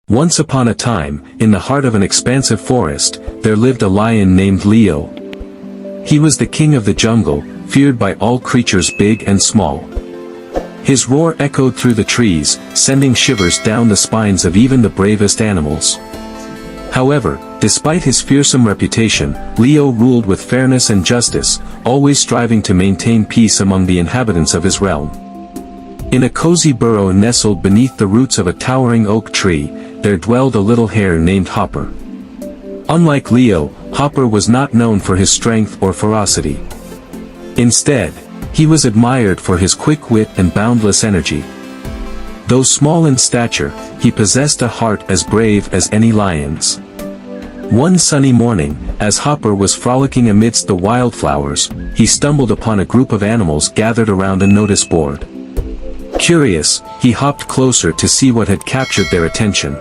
Once upon a time, in the heart of an expansive forest, there lived a lion named Leo. He was the king of the jungle, feared by all creatures big and small. His roar echoed through the trees, sending shivers down the spines of even the bravest animals. However, despite his fearsome reputation, Leo ruled with fairness and justice, always striving to maintain peace among the inhabitants of his realm. In a cozy burrow nestled beneath the roots of a towering oak tree, there dwelled a little hare named Hare. Unlike Leo, Hare was not known for his strength or ferocity. Instead, he was admired for his quick wit and boundless energy. Though small in stature, he possessed a heart as brave as any lion's. One sunny morning, as Hare was frolicking amidst the wildflowers, he stumbled upon a group of animals gathered around a notice board. Curious, he hopped closer to see what had captured their attention.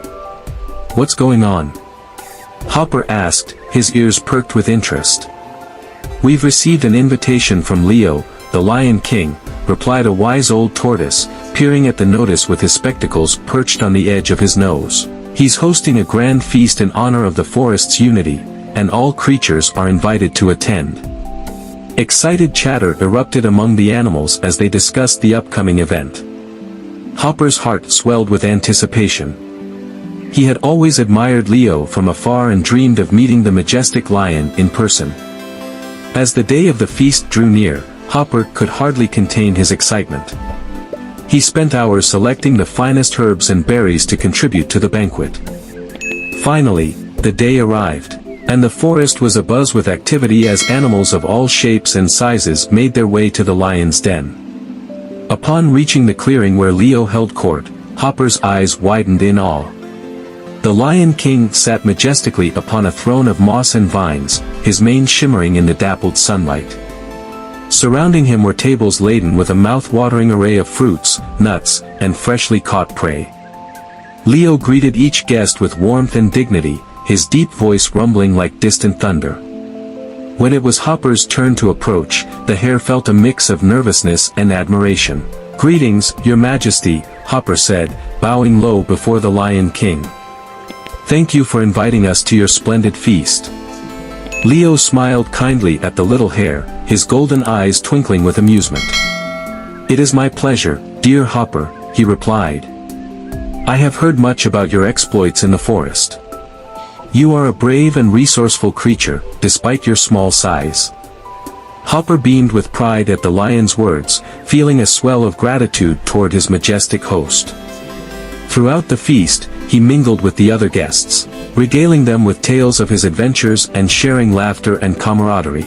"What's going on?" Hare asked, his ears perked with interest. "We've received an invitation from Leo, the Lion King," replied a wise old tortoise, peering at the notice with his spectacles perched on the edge of his nose. "He's hosting a grand feast in honor of the forest's unity, and all creatures are invited to attend." Excited chatter erupted among the animals as they discussed the upcoming event. Hare's heart swelled with anticipation. He had always admired Leo from afar and dreamed of meeting the majestic lion in person. As the day of the feast drew near, Hare could hardly contain his excitement. He spent hours selecting the finest herbs and berries to contribute to the banquet. Finally, the day arrived, and the forest was abuzz with activity as animals of all shapes and sizes made their way to the lion's den. Upon reaching the clearing where Leo held court, Hare's eyes widened in awe. The Lion King sat majestically upon a throne of moss and vines, his mane shimmering in the dappled sunlight. Surrounding him were tables laden with a mouth-watering array of fruits, nuts, and freshly caught prey. Leo greeted each guest with warmth and dignity, his deep voice rumbling like distant thunder. When it was Hare's turn to approach, the hare felt a mix of nervousness and admiration. "Greetings, Your Majesty," Hare said, bowing low before the Lion King. "Thank you for inviting us to your splendid feast." Leo smiled kindly at the little hare, his golden eyes twinkling with amusement. "It is my pleasure, dear Hare," he replied. "I have heard much about your exploits in the forest. You are a brave and resourceful creature, despite your small size." Hare beamed with pride at the lion's words, feeling a swell of gratitude toward his majestic host. Throughout the feast, he mingled with the other guests, regaling them with tales of his adventures and sharing laughter and camaraderie.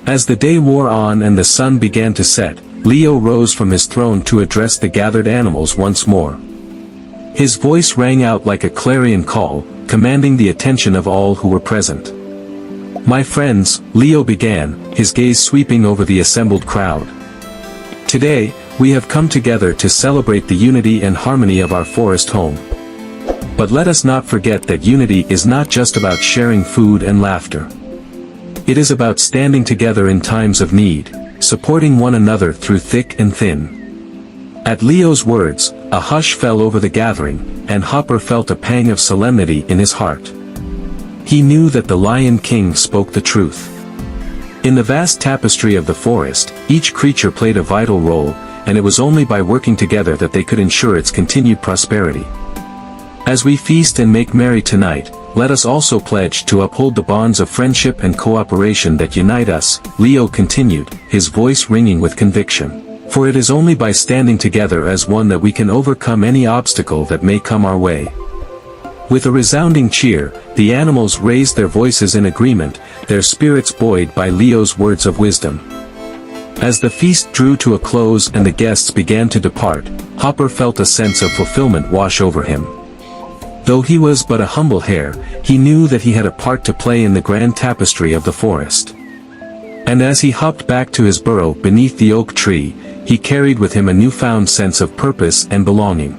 As the day wore on and the sun began to set, Leo rose from his throne to address the gathered animals once more. His voice rang out like a clarion call, commanding the attention of all who were present. "My friends," Leo began, his gaze sweeping over the assembled crowd. "Today, we have come together to celebrate the unity and harmony of our forest home. But let us not forget that unity is not just about sharing food and laughter. It is about standing together in times of need, supporting one another through thick and thin." At Leo's words, a hush fell over the gathering, and Hare felt a pang of solemnity in his heart. He knew that the Lion King spoke the truth. In the vast tapestry of the forest, each creature played a vital role, and it was only by working together that they could ensure its continued prosperity. "As we feast and make merry tonight, let us also pledge to uphold the bonds of friendship and cooperation that unite us," Leo continued, his voice ringing with conviction. "For it is only by standing together as one that we can overcome any obstacle that may come our way." With a resounding cheer, the animals raised their voices in agreement, their spirits buoyed by Leo's words of wisdom. As the feast drew to a close and the guests began to depart, Hare felt a sense of fulfillment wash over him. Though he was but a humble hare, he knew that he had a part to play in the grand tapestry of the forest. And as he hopped back to his burrow beneath the oak tree, he carried with him a newfound sense of purpose and belonging.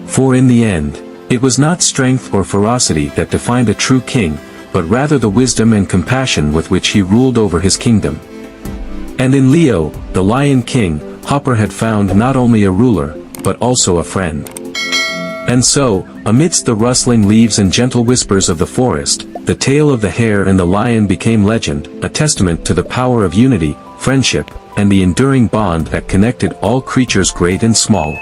For in the end, it was not strength or ferocity that defined a true king, but rather the wisdom and compassion with which he ruled over his kingdom. And in Leo, the Lion King, Hare had found not only a ruler, but also a friend. And so, amidst the rustling leaves and gentle whispers of the forest, the tale of the hare and the lion became legend, a testament to the power of unity, friendship, and the enduring bond that connected all creatures great and small.